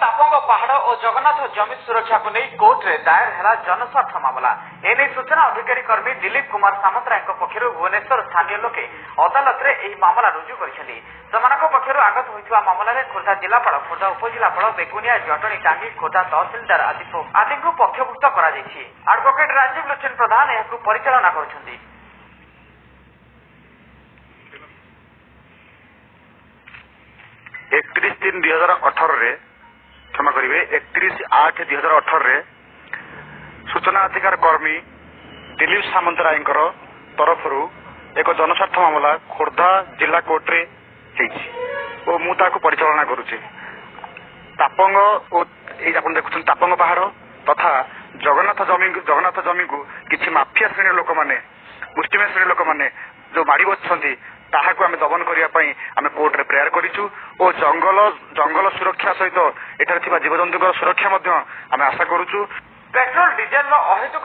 तापंग पहाड़ और जगन्नाथ जमी सुरक्षा को नहीं कोर्ट रे दायर है जनस्वार्थ मामला। एने सूचना अधिकारी कर्मी दिलीप कुमार सामंतराय पक्षर भुवनेश्वर स्थानीय लोके अदालत रे एही मामला रुजु करिसेंती। सेमानक पक्षर आगत होइतबा मामला रे खोर्धा जिलापाल खोर्धा उपजिलापाल बेगुनिया जटणी टांगी खोर्धा तहसिलदार आदि को पक्षभुक्त करा जायछि। एडवोकेट राजीव लोचन प्रधान यहां परिचालना करछन्ती। 31/3/2018 रे क्षमा करेंगे 31/8/2018 रे सूचना अधिकार कर्मी दिलीप सामंतराय तरफ एक जनस्वार्थ मामला खोर्धा जिला कोर्ट रे और मुझे परिचालना करुचे। तापंग और देखुं तापंग पहाड़ तथा जगन्नाथ जमी को किसी माफिया श्रेणी लोक मैंने मुस्लिम श्रेणी लोक मैंने जो माड़ी बसुंट ताहाको आमे दमन करिया पई आमे कोर्ट रे प्रेयर करिछु और जंगल सुरक्षा सहित एठारे थिबा जीवजंतुक सुरक्षा मध्य आमे आशा करूछु। Petrol diesel अहेतुक